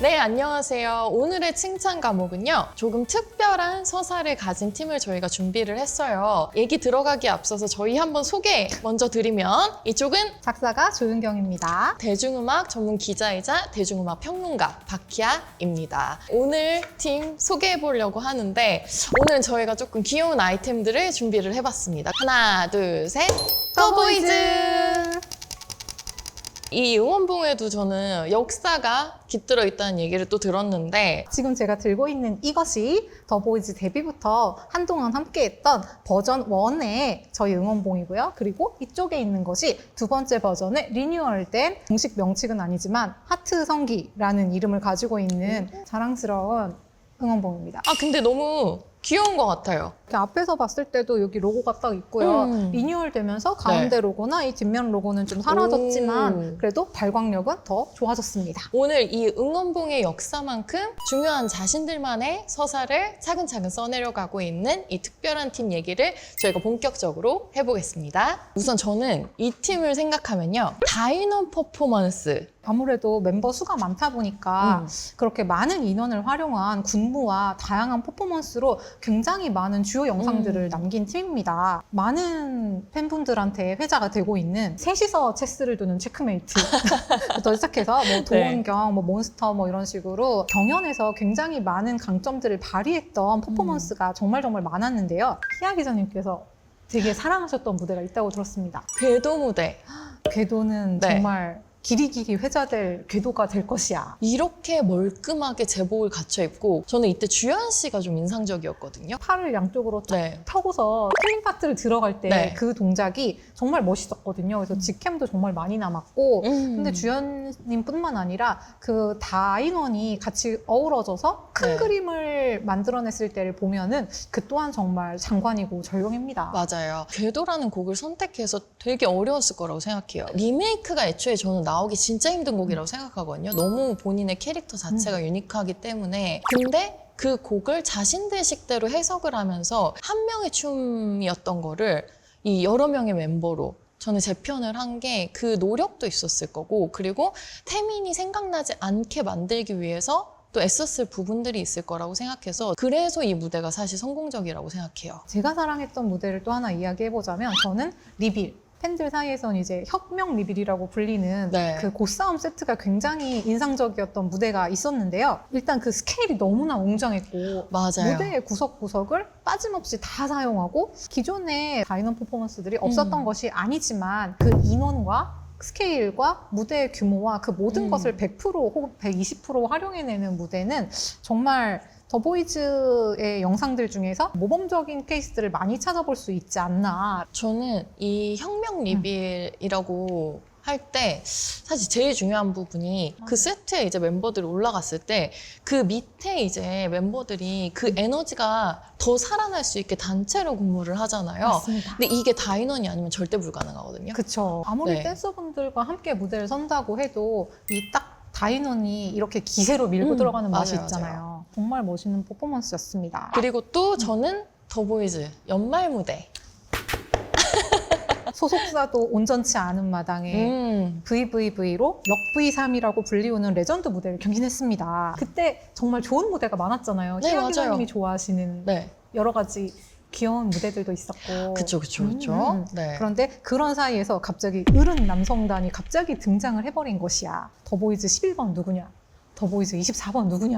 네, 안녕하세요. 오늘의 칭찬 과목은요. 조금 특별한 서사를 가진 팀을 저희가 준비를 했어요. 얘기 들어가기 앞서서 저희 한번 소개 먼저 드리면 이쪽은 작사가 조윤경입니다. 대중음악 전문 기자이자 대중음악 평론가 박희아입니다. 오늘 팀 소개해 보려고 하는데 오늘은 저희가 조금 귀여운 아이템들을 준비를 해봤습니다. 하나, 둘, 셋! 더보이즈! 이 응원봉에도 저는 역사가 깃들어 있다는 얘기를 또 들었는데 지금 제가 들고 있는 이것이 더보이즈 데뷔부터 한동안 함께했던 버전 1의 저희 응원봉이고요. 그리고 이쪽에 있는 것이 두 번째 버전의 리뉴얼된 공식 명칭은 아니지만 하트 성기라는 이름을 가지고 있는 자랑스러운 응원봉입니다. 아 근데 너무 귀여운 것 같아요. 이렇게 앞에서 봤을 때도 여기 로고가 딱 있고요. 리뉴얼 되면서 가운데 네. 로고나 이 뒷면 로고는 좀 사라졌지만 오. 그래도 발광력은 더 좋아졌습니다. 오늘 이 응원봉의 역사만큼 중요한 자신들만의 서사를 차근차근 써내려가고 있는 이 특별한 팀 얘기를 저희가 본격적으로 해보겠습니다. 우선 저는 이 팀을 생각하면요. 다이너 퍼포먼스. 아무래도 멤버 수가 많다 보니까 그렇게 많은 인원을 활용한 군무와 다양한 퍼포먼스로 굉장히 많은 주요 영상들을 남긴 팀입니다. 많은 팬분들한테 회자가 되고 있는 셋이서 체스를 두는 체크메이트부터 시작해서 뭐 도원경, 뭐 몬스터 뭐 이런 식으로 경연에서 굉장히 많은 강점들을 발휘했던 퍼포먼스가 정말 많았는데요. 희아 기자님께서 되게 사랑하셨던 무대가 있다고 들었습니다. 궤도 무대. 궤도는 네. 정말 길이 회자될 궤도가 될 것이야. 이렇게 멀끔하게 제복을 갖춰 입고 저는 이때 주현 씨가 좀 인상적이었거든요. 팔을 양쪽으로 쫙 네. 펴고서 킬링 파트를 들어갈 때 네. 그 동작이 정말 멋있었거든요. 그래서 직캠도 정말 많이 남았고 근데 주연님 뿐만 아니라 그 다인원이 같이 어우러져서 큰 네. 그림을 만들어냈을 때를 보면은 그 또한 정말 장관이고 절경입니다. 맞아요. 궤도라는 곡을 선택해서 되게 어려웠을 거라고 생각해요. 리메이크가 애초에 저는 나오기 진짜 힘든 곡이라고 생각하거든요. 너무 본인의 캐릭터 자체가 유니크하기 때문에. 근데 그 곡을 자신들 식대로 해석을 하면서 한 명의 춤이었던 거를 이 여러 명의 멤버로 저는 재편을 한 게 그 노력도 있었을 거고, 그리고 태민이 생각나지 않게 만들기 위해서 또 애썼을 부분들이 있을 거라고 생각해서 그래서 이 무대가 사실 성공적이라고 생각해요. 제가 사랑했던 무대를 또 하나 이야기해보자면 저는 리빌. 팬들 사이에선 이제 혁명 리빌이라고 불리는 네. 그 고싸움 세트가 굉장히 인상적이었던 무대가 있었는데요. 일단 그 스케일이 너무나 웅장했고 맞아요. 무대의 구석구석을 빠짐없이 다 사용하고 기존의 다이너 퍼포먼스들이 없었던 것이 아니지만 그 인원과 스케일과 무대의 규모와 그 모든 것을 100% 혹은 120% 활용해내는 무대는 정말 더보이즈의 영상들 중에서 모범적인 케이스들을 많이 찾아볼 수 있지 않나. 저는 이 혁명 리빌이라고 할 때 사실 제일 중요한 부분이 그 세트에 이제 멤버들이 올라갔을 때 그 밑에 이제 멤버들이 그 에너지가 더 살아날 수 있게 단체로 근무를 하잖아요. 맞습니다. 근데 이게 다인원이 아니면 절대 불가능하거든요. 그쵸. 아무리 네. 댄서분들과 함께 무대를 선다고 해도 이 딱 다인원이 이렇게 기세로 밀고 들어가는 맛이 맞아요, 있잖아요. 정말 멋있는 퍼포먼스였습니다. 그리고 또 저는 더보이즈 연말 무대. 소속사도 온전치 않은 마당에 VVV로 역-V3이라고 불리우는 레전드 무대를 경신했습니다. 그때 정말 좋은 무대가 많았잖아요. 네, 희아 맞아요. 기자님이 좋아하시는 네. 여러 가지 귀여운 무대들도 있었고. 그쵸. 네. 그런데 그런 사이에서 갑자기 어른 남성단이 갑자기 등장을 해버린 것이야. 더보이즈 11번 누구냐? 더보이즈 24번 누구냐?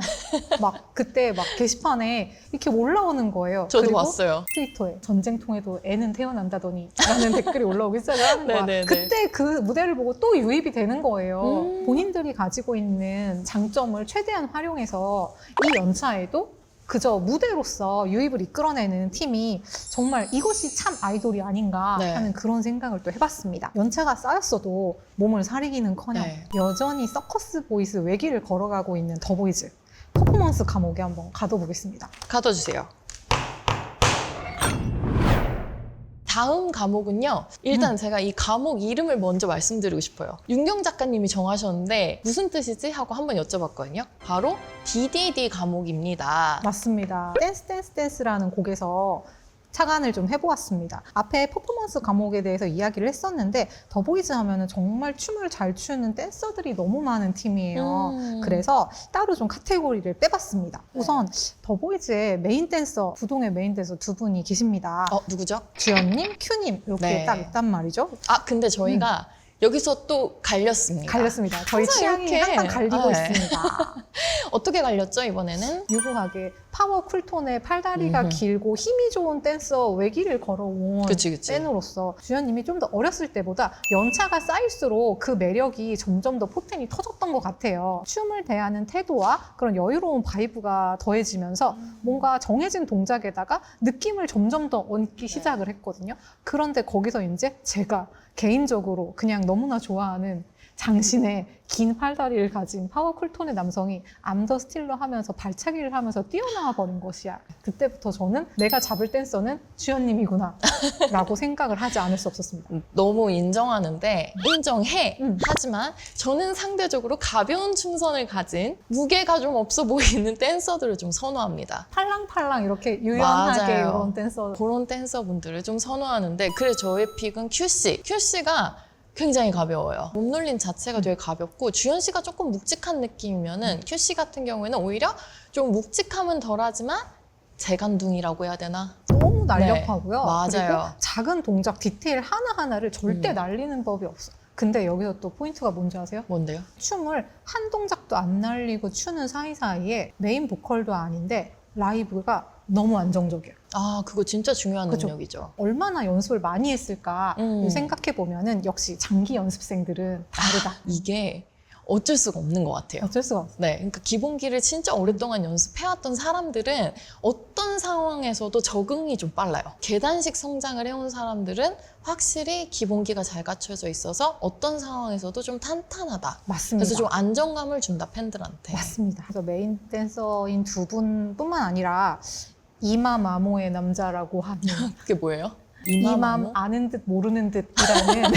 막 그때 막 게시판에 이렇게 올라오는 거예요. 저도 그리고 봤어요. 트위터에 전쟁통에도 애는 태어난다더니 라는 댓글이 올라오기 시작을 하는 거야. 네네네. 그때 그 무대를 보고 또 유입이 되는 거예요. 본인들이 가지고 있는 장점을 최대한 활용해서 이 연차에도 그저 무대로서 유입을 이끌어내는 팀이 정말 이것이 참 아이돌이 아닌가 네. 하는 그런 생각을 또 해봤습니다. 연차가 쌓였어도 몸을 사리기는커녕 네. 여전히 서커스 보이스 외길을 걸어가고 있는 더보이즈 퍼포먼스 감옥에 한번 가둬보겠습니다. 가둬주세요. 다음 과목은요. 일단 제가 이 과목 이름을 먼저 말씀드리고 싶어요. 윤경 작가님이 정하셨는데 무슨 뜻이지? 하고 한번 여쭤봤거든요. 바로 DDD 과목입니다. 맞습니다. 댄스 댄스 댄스라는 곡에서 착안을 좀 해보았습니다. 앞에 퍼포먼스 과목에 대해서 이야기를 했었는데 더보이즈 하면은 정말 춤을 잘 추는 댄서들이 너무 많은 팀이에요. 그래서 따로 좀 카테고리를 빼봤습니다. 우선 더보이즈의 메인 댄서, 부동의 메인 댄서 두 분이 계십니다. 누구죠? 주연님, 큐님 이렇게 네. 딱 있단 말이죠. 근데 저희가 여기서 또 갈렸습니다. 갈렸습니다. 저희 항상 취향이 이렇게. 항상 갈리고 네. 있습니다. 어떻게 갈렸죠, 이번에는? 유구하게 파워 쿨톤에 팔다리가 길고 힘이 좋은 댄서 외길을 걸어온 그치. 팬으로서 주연님이 좀 더 어렸을 때보다 연차가 쌓일수록 그 매력이 점점 더 포텐이 터졌던 것 같아요. 춤을 대하는 태도와 그런 여유로운 바이브가 더해지면서 뭔가 정해진 동작에다가 느낌을 점점 더 얹기 시작을 했거든요. 그런데 거기서 이제 제가 개인적으로 그냥 너무나 좋아하는 장신의 긴 팔다리를 가진 파워 쿨톤의 남성이 암더 스틸러 하면서 발차기를 하면서 뛰어나와 버린 것이야. 그때부터 저는 내가 잡을 댄서는 주연님이구나 라고 생각을 하지 않을 수 없었습니다. 너무 인정하는데 인정해. 음. 하지만 저는 상대적으로 가벼운 춤선을 가진 무게가 좀 없어 보이는 댄서들을 좀 선호합니다. 팔랑팔랑 이렇게 유연하게 맞아요. 이런 댄서. 그런 댄서분들을 좀 선호하는데 그래서 저의 픽은 큐씨. 큐씨가 굉장히 가벼워요. 몸놀림 자체가 되게 가볍고 주연 씨가 조금 묵직한 느낌이면은 큐씨 같은 경우에는 오히려 좀 묵직함은 덜하지만 재간둥이라고 해야 되나? 너무 날렵하고요. 네, 맞아요. 그리고 작은 동작 디테일 하나하나를 절대 날리는 법이 없어. 근데 여기서 또 포인트가 뭔지 아세요? 뭔데요? 춤을 한 동작도 안 날리고 추는 사이사이에 메인 보컬도 아닌데 라이브가 너무 안정적이에요. 그거 진짜 중요한 그쵸? 능력이죠. 얼마나 연습을 많이 했을까 생각해 보면은 역시 장기 연습생들은 다르다. 이게 어쩔 수가 없는 것 같아요. 어쩔 수가 없어. 네, 그러니까 기본기를 진짜 오랫동안 연습해왔던 사람들은 어떤 상황에서도 적응이 좀 빨라요. 계단식 성장을 해온 사람들은 확실히 기본기가 잘 갖춰져 있어서 어떤 상황에서도 좀 탄탄하다. 맞습니다. 그래서 좀 안정감을 준다, 팬들한테. 맞습니다. 그래서 메인 댄서인 두 분뿐만 아니라 이마마모의 남자라고 하는 그게 뭐예요? 이맘 아는 듯 모르는 듯이라는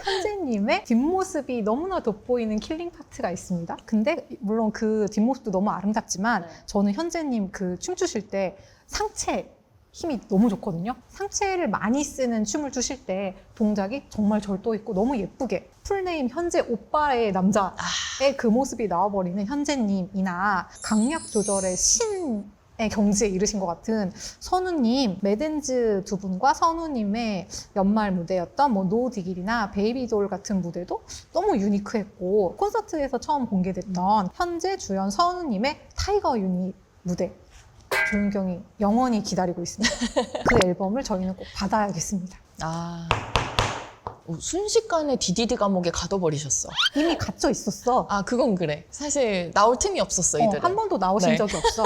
현재님의 뒷모습이 너무나 돋보이는 킬링 파트가 있습니다. 근데 물론 그 뒷모습도 너무 아름답지만 저는 현재님 그 춤추실 때 상체 힘이 너무 좋거든요. 상체를 많이 쓰는 춤을 추실 때 동작이 정말 절도 있고 너무 예쁘게 풀네임 현재 오빠의 남자의 그 모습이 나와버리는 현재님이나 강약 조절의 신의 경지에 이르신 것 같은 선우님, 매든즈 두 분과 선우님의 연말 무대였던 뭐 노디길이나 베이비돌 같은 무대도 너무 유니크했고 콘서트에서 처음 공개됐던 현재 주연 선우님의 타이거 유닛 무대 조윤경이 영원히 기다리고 있습니다. 그 앨범을 저희는 꼭 받아야겠습니다. 순식간에 DDD 감옥에 가둬버리셨어. 이미 갇혀 있었어. 그건 그래. 사실 나올 틈이 없었어, 이들은. 한 번도 나오신 네. 적이 없어.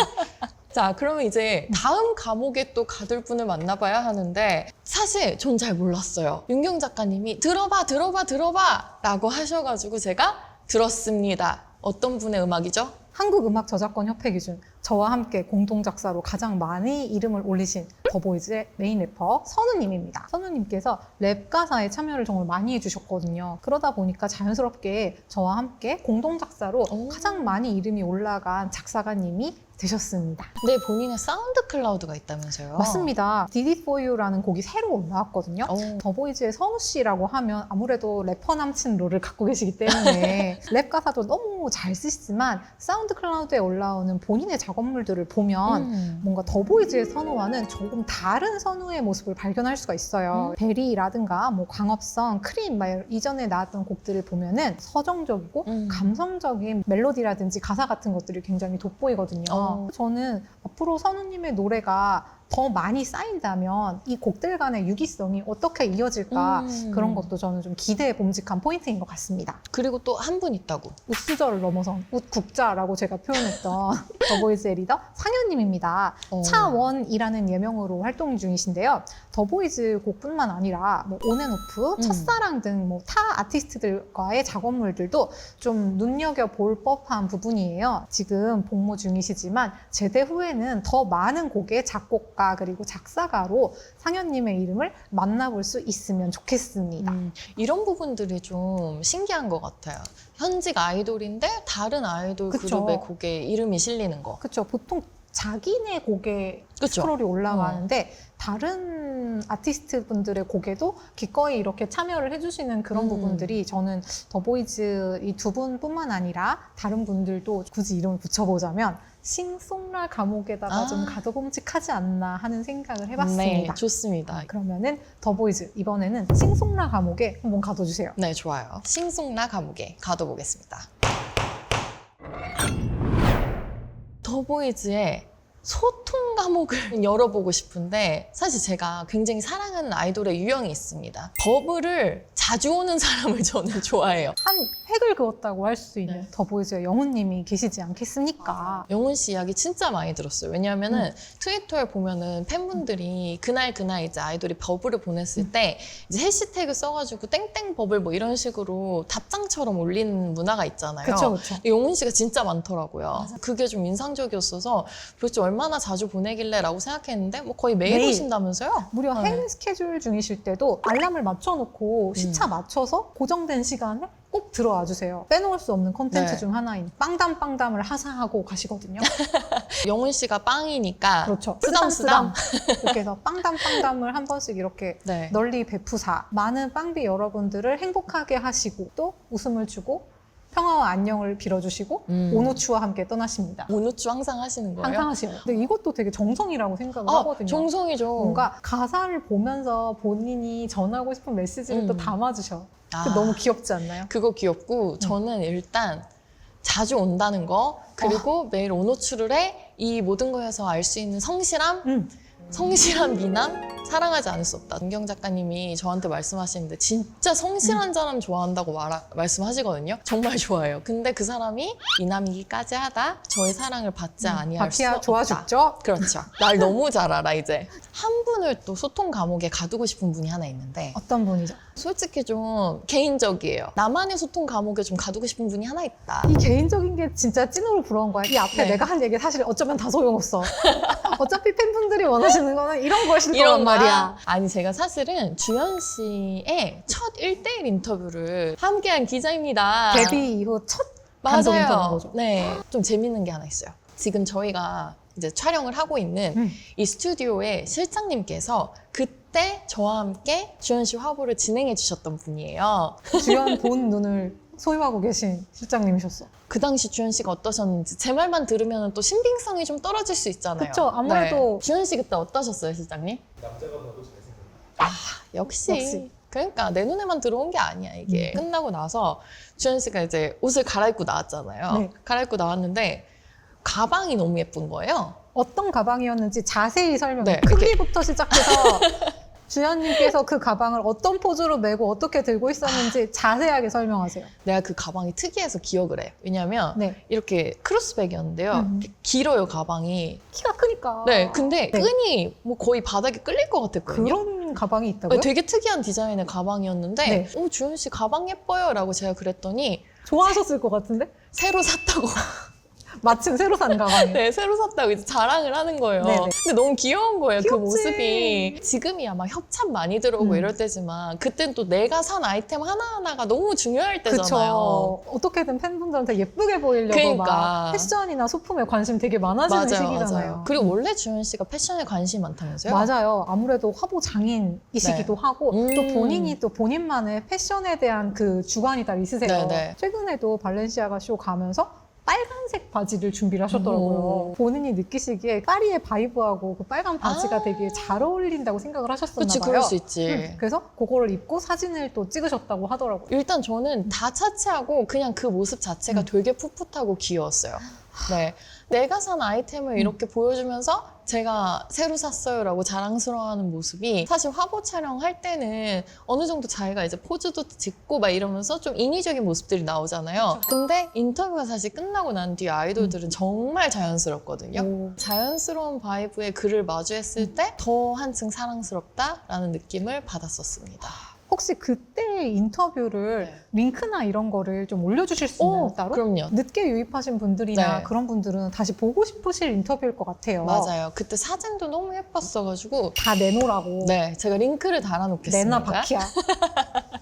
자, 그러면 이제 다음 감옥에 또 가둘 분을 만나봐야 하는데 사실 전 잘 몰랐어요. 윤경 작가님이 들어봐 라고 하셔가지고 제가 들었습니다. 어떤 분의 음악이죠? 한국음악저작권협회 기준 저와 함께 공동 작사로 가장 많이 이름을 올리신 더보이즈의 메인 래퍼 선우님입니다. 선우님께서 랩 가사에 참여를 정말 많이 해주셨거든요. 그러다 보니까 자연스럽게 저와 함께 공동 작사로 가장 많이 이름이 올라간 작사가님이 되셨습니다. 네, 본인의 사운드 클라우드가 있다면서요? 맞습니다. Did It For You라는 곡이 새로 올라왔거든요. 더보이즈의 선우 씨라고 하면 아무래도 래퍼 남친 롤을 갖고 계시기 때문에 랩 가사도 너무 잘 쓰시지만 사운드 클라우드에 올라오는 본인의 작업물들을 보면 뭔가 더보이즈의 선우와는 조금 다른 선우의 모습을 발견할 수가 있어요. 베리라든가 뭐 광업성, 크림 막 이전에 나왔던 곡들을 보면은 서정적이고 감성적인 멜로디라든지 가사 같은 것들이 굉장히 돋보이거든요. 저는 앞으로 선우님의 노래가 더 많이 쌓인다면 이 곡들 간의 유기성이 어떻게 이어질까 그런 것도 저는 좀 기대에 봄직한 포인트인 것 같습니다. 그리고 또 한 분 있다고. 웃수저를 넘어선 웃국자라고 제가 표현했던 더보이즈의 리더 상현님입니다. 차원이라는 예명으로 활동 중이신데요. 더보이즈 곡뿐만 아니라 뭐 온앤오프, 첫사랑 등 뭐 타 아티스트들과의 작업물들도 좀 눈여겨볼 법한 부분이에요. 지금 복무 중이시지만 제대 후에는 더 많은 곡의 작곡가 그리고 작사가로 상현님의 이름을 만나볼 수 있으면 좋겠습니다. 이런 부분들이 좀 신기한 것 같아요. 현직 아이돌인데 다른 아이돌 그쵸. 그룹의 곡에 이름이 실리는 거. 그렇죠. 보통 자기네 곡에 그쵸? 스크롤이 올라가는데 다른 아티스트 분들의 곡에도 기꺼이 이렇게 참여를 해주시는 그런 부분들이 저는 더보이즈 이 두 분뿐만 아니라 다른 분들도 굳이 이름을 붙여보자면 싱송라 감옥에다가 좀 가둬봄직하지 않나 하는 생각을 해봤습니다. 네, 좋습니다. 그러면은 더보이즈 이번에는 싱송라 감옥에 한번 가둬주세요. 네, 좋아요. 싱송라 감옥에 가둬보겠습니다. 더보이즈의 소통 감옥을 열어보고 싶은데 사실 제가 굉장히 사랑하는 아이돌의 유형이 있습니다. 버블을 자주 오는 사람을 저는 좋아해요. 한 획을 그었다고 할 수 있는 네. 더보이즈의 영훈님이 계시지 않겠습니까? 영훈 씨 이야기 진짜 많이 들었어요. 왜냐하면은 트위터에 보면은 팬분들이 그날 이제 아이돌이 버블을 보냈을 때 이제 해시태그 써가지고 땡땡 버블 뭐 이런 식으로 답장처럼 올리는 문화가 있잖아요. 그쵸, 그쵸. 영훈 씨가 진짜 많더라고요. 그게 좀 인상적이었어서 도대체 얼마나 자주 보내길래라고 생각했는데 뭐 거의 매일 매일. 보신다면서요? 무려 네. 해외 스케줄 중이실 때도 알람을 맞춰놓고 시차 맞춰서 고정된 시간에 꼭 들어와 주세요. 빼놓을 수 없는 콘텐츠 네. 중 하나인 빵담빵담을 하사하고 가시거든요. 영훈 씨가 빵이니까 그렇죠. 쓰담쓰담. 이렇게 해서 빵담빵담을 한 번씩 이렇게 네. 널리 베푸사 많은 빵비 여러분들을 행복하게 하시고 또 웃음을 주고 평화와 안녕을 빌어주시고 오노추와 함께 떠나십니다. 오누추 항상 하시는 거예요? 항상 하시요. 근데 이것도 되게 정성이라고 생각을 아, 하거든요. 정성이죠. 뭔가 가사를 보면서 본인이 전하고 싶은 메시지를 또 담아주셔. 아. 너무 귀엽지 않나요? 그거 귀엽고 저는 일단 자주 온다는 거 그리고 매일 오노추를 해 이 모든 거에서 알 수 있는 성실함 성실한 미남 사랑하지 않을 수 없다. 은경 작가님이 저한테 말씀하시는데 진짜 성실한 사람 좋아한다고 말씀하시거든요. 정말 좋아해요. 근데 그 사람이 미남이기까지 하다 저의 사랑을 받지 아니할 수 바키야 없다. 좋아 죽죠? 그렇죠. 날 너무 잘 알아 이제. 한 분을 또 소통 감옥에 가두고 싶은 분이 하나 있는데 어떤 분이죠? 솔직히 좀 개인적이에요. 나만의 소통 감옥에 좀 가두고 싶은 분이 하나 있다. 이 개인적인 게 진짜 찐으로 부러운 거야. 이 앞에 네. 내가 한 얘기 사실 어쩌면 다 소용없어. 어차피 팬분들이 원하시는 거는 이런 거실 거란 이런 거야? 말이야. 아니 제가 사실은 주현 씨의 첫 1대1 인터뷰를 함께한 기자입니다. 데뷔 이후 첫 단독 인터뷰인 맞아요. 거죠. 네, 좀 재밌는 게 하나 있어요. 지금 저희가 이제 촬영을 하고 있는 이 스튜디오의 실장님께서 그때 저와 함께 주현 씨 화보를 진행해 주셨던 분이에요. 주연 본 눈을 소유하고 계신 실장님이셨어. 그 당시 주현 씨가 어떠셨는지 제 말만 들으면 또 신빙성이 좀 떨어질 수 있잖아요. 그쵸, 아무래도. 네. 주현 씨 그때 어떠셨어요, 실장님? 남자가 봐도 잘생겼다. 역시. 그러니까 내 눈에만 들어온 게 아니야 이게. 끝나고 나서 주현 씨가 이제 옷을 갈아입고 나왔잖아요. 네. 갈아입고 나왔는데 가방이 너무 예쁜 거예요. 어떤 가방이었는지 자세히 설명해. 네, 크기부터 시작해서 주연님께서 그 가방을 어떤 포즈로 메고 어떻게 들고 있었는지 자세하게 설명하세요. 내가 그 가방이 특이해서 기억을 해. 왜냐면 네. 이렇게 크로스백이었는데요. 이렇게 길어요 가방이. 키가 크니까. 네, 근데 네. 끈이 뭐 거의 바닥에 끌릴 것 같았거든요. 그런 가방이 있다고요? 네, 되게 특이한 디자인의 가방이었는데 네. 주현 씨 가방 예뻐요 라고 제가 그랬더니 좋아하셨을 것 같은데? 새로 샀다고. 마침 새로 산 가방이에요. 네, 새로 샀다고 이제 자랑을 하는 거예요. 네네. 근데 너무 귀여운 거예요, 그 귀엽지. 모습이. 지금이야 막 협찬 많이 들어오고 이럴 때지만 그땐 또 내가 산 아이템 하나하나가 너무 중요할 때잖아요. 그쵸. 어떻게든 팬분들한테 예쁘게 보이려고 그러니까. 막 패션이나 소품에 관심 되게 많아지는 시기잖아요. 맞아요. 그리고 원래 주현 씨가 패션에 관심이 많다면서요? 맞아요. 아무래도 화보 장인이시기도 네. 하고 또 본인이 또 본인만의 패션에 대한 그 주관이 다 있으세요. 네네. 최근에도 발렌시아가 쇼 가면서 빨간색 바지를 준비를 하셨더라고요. 오. 본인이 느끼시기에 파리의 바이브하고 그 빨간 바지가 되게 잘 어울린다고 생각을 하셨었나 그치, 봐요. 그럴 수 있지. 그래서 그거를 입고 사진을 또 찍으셨다고 하더라고요. 일단 저는 다 차치하고 그냥 그 모습 자체가 되게 풋풋하고 귀여웠어요. 네. 내가 산 아이템을 이렇게 보여주면서 제가 새로 샀어요라고 자랑스러워하는 모습이 사실 화보 촬영할 때는 어느 정도 자기가 이제 포즈도 짓고 막 이러면서 좀 인위적인 모습들이 나오잖아요. 근데 인터뷰가 사실 끝나고 난 뒤에 아이돌들은 정말 자연스럽거든요. 오. 자연스러운 바이브의 그를 마주했을 때 더 한층 사랑스럽다라는 느낌을 받았었습니다. 혹시 그때 인터뷰를 네. 링크나 이런 거를 좀 올려주실 수 있나요, 따로? 그럼요. 늦게 유입하신 분들이나 네. 그런 분들은 다시 보고 싶으실 인터뷰일 것 같아요. 맞아요. 그때 사진도 너무 예뻤어가지고 다 내놓으라고. 네, 제가 링크를 달아놓겠습니다. 내나 바키야.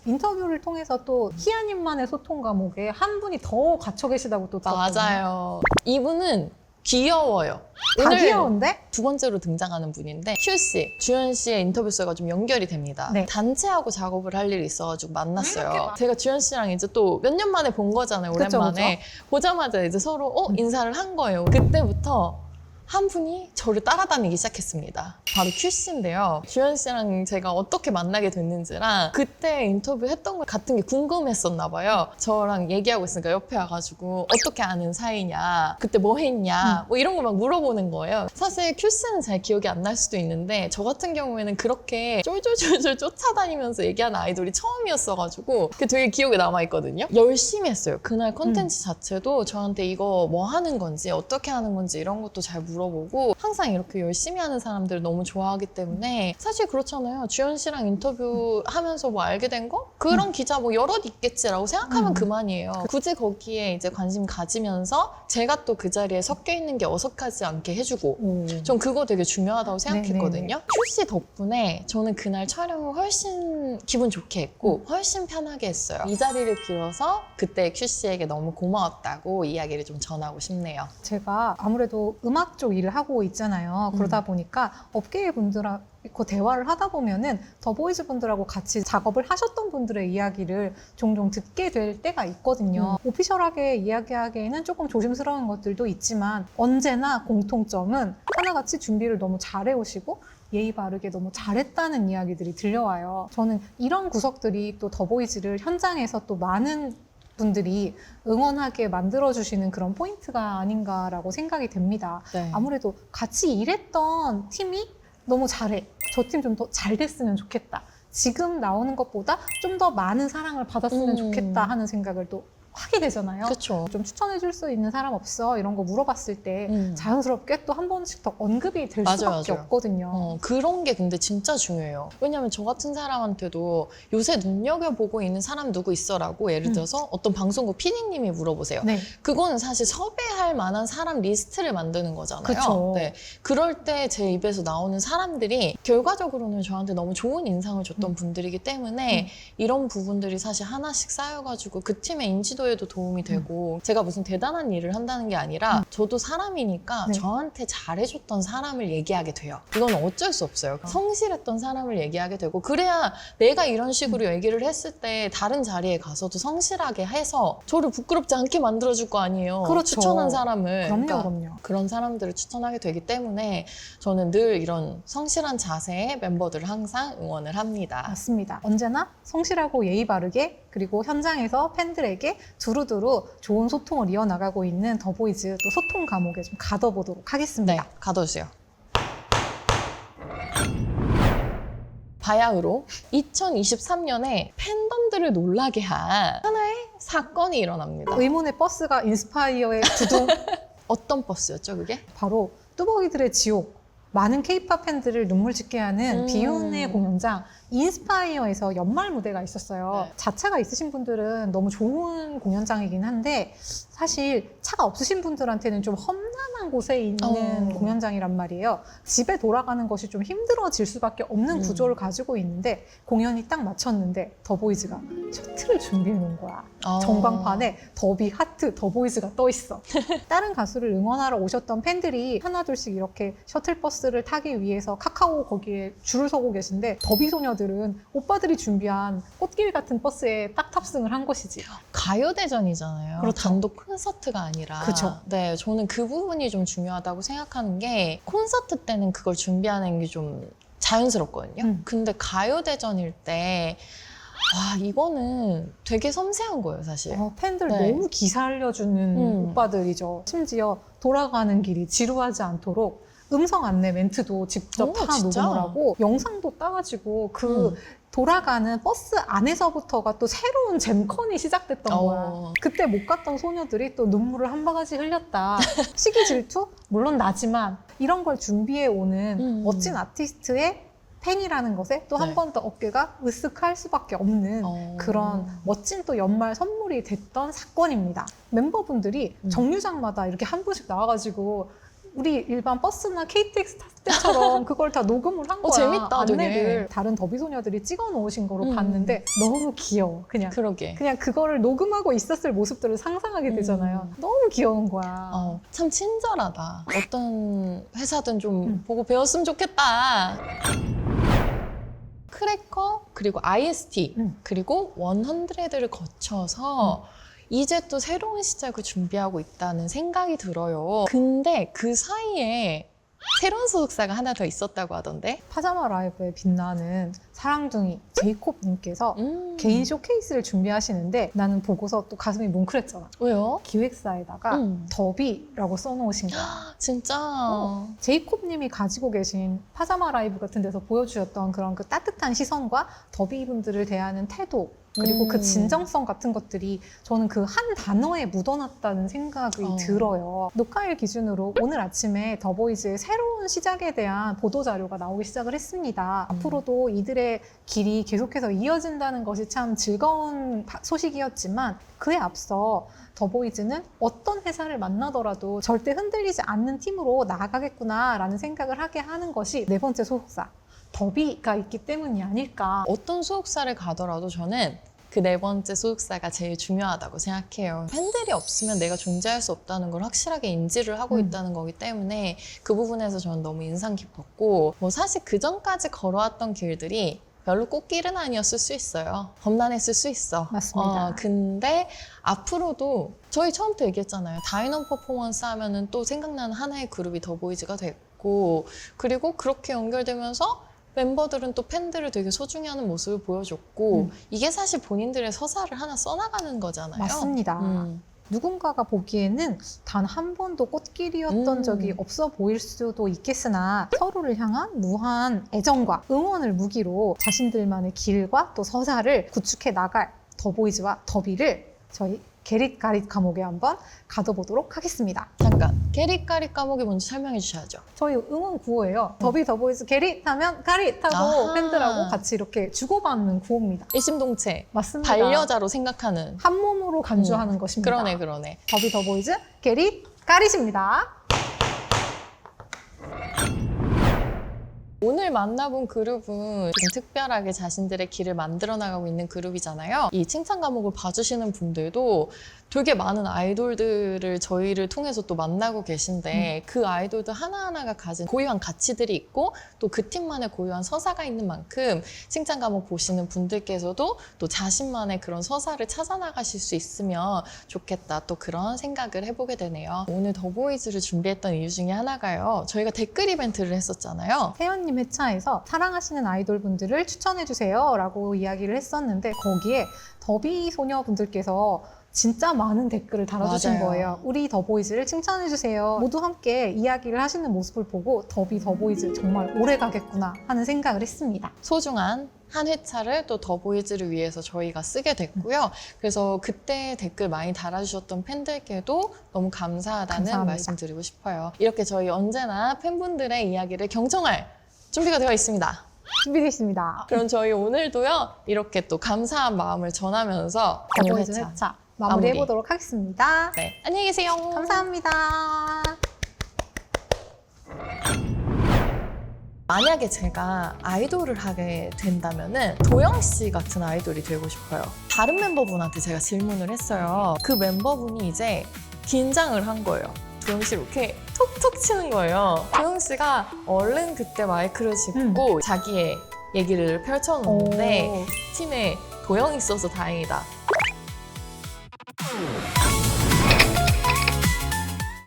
인터뷰를 통해서 또 희아님만의 소통 과목에 한 분이 더 갇혀 계시다고 또 들었거든요. 맞아요. 이분은 귀여워요. 다 오늘 귀여운데? 두 번째로 등장하는 분인데 큐씨, 주현 씨의 인터뷰 썰가 좀 연결이 됩니다. 네. 단체하고 작업을 할 일이 있어가지고 왜 이렇게 만났어요. 제가 주현 씨랑 이제 또 몇 년 만에 본 거잖아요. 그쵸, 오랜만에. 보자마자 이제 서로 인사를 한 거예요. 그때부터 한 분이 저를 따라다니기 시작했습니다. 바로 큐씨인데요. 주현 씨랑 제가 어떻게 만나게 됐는지랑 그때 인터뷰 했던 것 같은 게 궁금했었나 봐요. 저랑 얘기하고 있으니까 옆에 와가지고 어떻게 아는 사이냐, 그때 뭐 했냐, 뭐 이런 거 막 물어보는 거예요. 사실 큐씨는 잘 기억이 안 날 수도 있는데 저 같은 경우에는 그렇게 쫄쫄쫄쫄 쫓아다니면서 얘기하는 아이돌이 처음이었어가지고 그게 되게 기억에 남아있거든요. 열심히 했어요. 그날 컨텐츠 자체도 저한테 이거 뭐 하는 건지 어떻게 하는 건지 이런 것도 잘 물어보고 항상 이렇게 열심히 하는 사람들을 너무 좋아하기 때문에 사실 그렇잖아요. 주현 씨랑 인터뷰 하면서 뭐 알게 된 거? 그런 기자 뭐 여럿 있겠지라고 생각하면 그만이에요. 굳이 거기에 이제 관심 가지면서 제가 또 그 자리에 섞여 있는 게 어색하지 않게 해주고 전 그거 되게 중요하다고 생각했거든요. 큐씨 덕분에 저는 그날 촬영을 훨씬 기분 좋게 했고 훨씬 편하게 했어요. 이 자리를 빌어서 그때 큐씨에게 너무 고마웠다고 이야기를 좀 전하고 싶네요. 제가 아무래도 음악 쪽 일을 하고 있잖아요. 그러다 보니까 업계의 분들하고 대화를 하다 보면은 더보이즈 분들하고 같이 작업을 하셨던 분들의 이야기를 종종 듣게 될 때가 있거든요. 오피셜하게 이야기하기에는 조금 조심스러운 것들도 있지만 언제나 공통점은 하나같이 준비를 너무 잘해 오시고 예의 바르게 너무 잘했다는 이야기들이 들려와요. 저는 이런 구석들이 또 더보이즈를 현장에서 또 많은 분들이 응원하게 만들어주시는 그런 포인트가 아닌가라고 생각이 됩니다. 네. 아무래도 같이 일했던 팀이 너무 잘해. 저 팀 좀 더 잘 됐으면 좋겠다. 지금 나오는 것보다 좀 더 많은 사랑을 받았으면 좋겠다 하는 생각을 또 하게 되잖아요. 그렇죠. 좀 추천해 줄 수 있는 사람 없어? 이런 거 물어봤을 때 자연스럽게 또 한 번씩 더 언급이 될 수밖에 없거든요. 그런 게 근데 진짜 중요해요. 왜냐면 저 같은 사람한테도 요새 눈여겨보고 있는 사람 누구 있어라고 예를 들어서 어떤 방송국 PD님이 물어보세요. 네. 그거는 사실 섭외할 만한 사람 리스트를 만드는 거잖아요. 그쵸. 네. 그럴 때 제 입에서 나오는 사람들이 결과적으로는 저한테 너무 좋은 인상을 줬던 분들이기 때문에 이런 부분들이 사실 하나씩 쌓여가지고 그 팀의 인지도에도 도움이 되고 제가 무슨 대단한 일을 한다는 게 아니라 저도 사람이니까 네. 저한테 잘해줬던 사람을 얘기하게 돼요. 이건 어쩔 수 없어요. 성실했던 사람을 얘기하게 되고 그래야 내가 이런 식으로 얘기를 했을 때 다른 자리에 가서도 성실하게 해서 저를 부끄럽지 않게 만들어줄 거 아니에요. 그렇죠. 추천한 사람을. 그럼요. 그런 사람들을 추천하게 되기 때문에 저는 늘 이런 성실한 자세의 멤버들을 항상 응원을 합니다. 맞습니다. 언제나 성실하고 예의 바르게 그리고 현장에서 팬들에게 두루두루 좋은 소통을 이어나가고 있는 더보이즈 또 소통 감옥에 좀 가둬보도록 네, 하겠습니다. 가둬주세요. 바야흐로 2023년에 팬덤들을 놀라게 한 하나의 사건이 일어납니다. 의문의 버스가 인스파이어의 두둥. 어떤 버스였죠, 그게? 바로 뚜벅이들의 지옥. 많은 케이팝 팬들을 눈물 짓게 하는 비운의 공연장 인스파이어에서 연말 무대가 있었어요. 네. 자차가 있으신 분들은 너무 좋은 공연장이긴 한데 사실 차가 없으신 분들한테는 좀 험난한 곳에 있는 공연장이란 말이에요. 집에 돌아가는 것이 좀 힘들어질 수밖에 없는 구조를 가지고 있는데 공연이 딱 마쳤는데 더보이즈가 셔틀을 준비해 놓은 거야. 전광판에 더비, 하트, 더보이즈가 떠 있어. 다른 가수를 응원하러 오셨던 팬들이 하나둘씩 이렇게 셔틀버스를 타기 위해서 카카오 거기에 줄을 서고 계신데 더비 소녀들은 오빠들이 준비한 꽃길 같은 버스에 딱 탑승을 한 것이지. 가요대전이잖아요. 그렇죠. 단독 콘서트가 아니라. 그쵸. 네, 저는 그 부분이 좀 중요하다고 생각하는 게 콘서트 때는 그걸 준비하는 게 좀 자연스럽거든요. 근데 가요대전일 때 와, 이거는 되게 섬세한 거예요, 사실. 팬들 네. 너무 기사 알려주는 오빠들이죠. 심지어 돌아가는 길이 지루하지 않도록 음성 안내 멘트도 직접 다 진짜? 녹음을 하고 영상도 따가지고 그 돌아가는 버스 안에서부터가 또 새로운 잼컨이 시작됐던 거야. 그때 못 갔던 소녀들이 또 눈물을 한 바가지 흘렸다. 시기 질투? 물론 나지만 이런 걸 준비해 오는 멋진 아티스트의 팬이라는 것에 또 한 네. 번 더 어깨가 으쓱할 수밖에 없는 그런 멋진 또 연말 선물이 됐던 사건입니다. 멤버분들이 정류장마다 이렇게 한 분씩 나와가지고 우리 일반 버스나 KTX 탔을 때처럼 그걸 다 녹음을 한 거야. 재밌다, 되게. 안내를 다른 더비소녀들이 찍어 놓으신 거로 봤는데 너무 귀여워. 그냥 그러게. 그거를 녹음하고 있었을 모습들을 상상하게 되잖아요. 너무 귀여운 거야. 참 친절하다. 어떤 회사든 좀 보고 배웠으면 좋겠다. 크래커, 그리고 IST, 그리고 100를 거쳐서 이제 또 새로운 시작을 준비하고 있다는 생각이 들어요. 근데 그 사이에 새로운 소속사가 하나 더 있었다고 하던데? 파자마 라이브에 빛나는 사랑둥이 제이콥님께서 개인 쇼케이스를 준비하시는데 나는 보고서 또 가슴이 뭉클했잖아. 왜요? 기획사에다가 더비라고 써놓으신 거야. 진짜? 제이콥님이 가지고 계신 파자마 라이브 같은 데서 보여주셨던 그런 그 따뜻한 시선과 더비분들을 대하는 태도 그리고 그 진정성 같은 것들이 저는 그 한 단어에 묻어놨다는 생각이 들어요. 녹화일 기준으로 오늘 아침에 더보이즈의 새로운 시작에 대한 보도자료가 나오기 시작을 했습니다. 앞으로도 이들의 길이 계속해서 이어진다는 것이 참 즐거운 소식이었지만 그에 앞서 더보이즈는 어떤 회사를 만나더라도 절대 흔들리지 않는 팀으로 나아가겠구나라는 생각을 하게 하는 것이 네 번째 소속사 더비가 있기 때문이 아닐까. 어떤 소속사를 가더라도 저는 그 네 번째 소속사가 제일 중요하다고 생각해요. 팬들이 없으면 내가 존재할 수 없다는 걸 확실하게 인지를 하고 있다는 거기 때문에 그 부분에서 저는 너무 인상 깊었고 뭐 사실 그 전까지 걸어왔던 길들이 별로 꽃길은 아니었을 수 있어요. 험난했을 수 있어. 맞습니다. 근데 앞으로도 저희 처음부터 얘기했잖아요. 다이너믹 퍼포먼스 하면은 또 생각나는 하나의 그룹이 더보이즈가 됐고 그리고 그렇게 연결되면서 멤버들은 또 팬들을 되게 소중히 하는 모습을 보여줬고 이게 사실 본인들의 서사를 하나 써나가는 거잖아요. 맞습니다. 누군가가 보기에는 단 한 번도 꽃길이었던 적이 없어 보일 수도 있겠으나 서로를 향한 무한 애정과 응원을 무기로 자신들만의 길과 또 서사를 구축해 나갈 더보이즈와 더비를 저희 게릿가릿 감옥에 한번 가둬보도록 하겠습니다. 잠깐, 게릿가릿 감옥이 뭔지 설명해 주셔야죠. 저희 응원 구호예요. 더비 더보이즈 게릿 하면 가릿 하고 아하. 팬들하고 같이 이렇게 주고받는 구호입니다. 일심동체, 맞습니다. 반려자로 생각하는. 한 몸으로 간주하는 것입니다. 그러네. 더비 더보이즈 게릿 가릿입니다. 오늘 만나본 그룹은 좀 특별하게 자신들의 길을 만들어 나가고 있는 그룹이잖아요. 이 칭찬 과목을 봐주시는 분들도 되게 많은 아이돌들을 저희를 통해서 또 만나고 계신데 그 아이돌들 하나하나가 가진 고유한 가치들이 있고 또 그 팀만의 고유한 서사가 있는 만큼 칭찬 과목 보시는 분들께서도 또 자신만의 그런 서사를 찾아 나가실 수 있으면 좋겠다, 또 그런 생각을 해보게 되네요. 오늘 더보이즈를 준비했던 이유 중에 하나가요, 저희가 댓글 이벤트를 했었잖아요. 태연님 회차에서 사랑하시는 아이돌분들을 추천해주세요 라고 이야기를 했었는데 거기에 더비 소녀분들께서 진짜 많은 댓글을 달아주신 맞아요. 거예요. 우리 더보이즈를 칭찬해주세요. 모두 함께 이야기를 하시는 모습을 보고 더비 더보이즈 정말 오래 가겠구나 하는 생각을 했습니다. 소중한 한 회차를 또 더보이즈를 위해서 저희가 쓰게 됐고요. 그래서 그때 댓글 많이 달아주셨던 팬들께도 너무 감사하다는 감사합니다. 말씀 드리고 싶어요. 이렇게 저희 언제나 팬분들의 이야기를 경청할 준비가 되어 있습니다. 준비되어 있습니다. 그럼 저희 오늘도요, 이렇게 또 감사한 마음을 전하면서 오늘 더보이즈 회차. 회차 마무리해보도록 하겠습니다. 네, 안녕히 계세요. 감사합니다. 만약에 제가 아이돌을 하게 된다면은 도영 씨 같은 아이돌이 되고 싶어요. 다른 멤버분한테 제가 질문을 했어요. 그 멤버분이 이제 긴장을 한 거예요. 도영 씨 이렇게 톡톡 치는 거예요. 도영 씨가 얼른 그때 마이크를 짚고 자기의 얘기를 펼쳐놓는데 팀에 도영이 있어서 다행이다.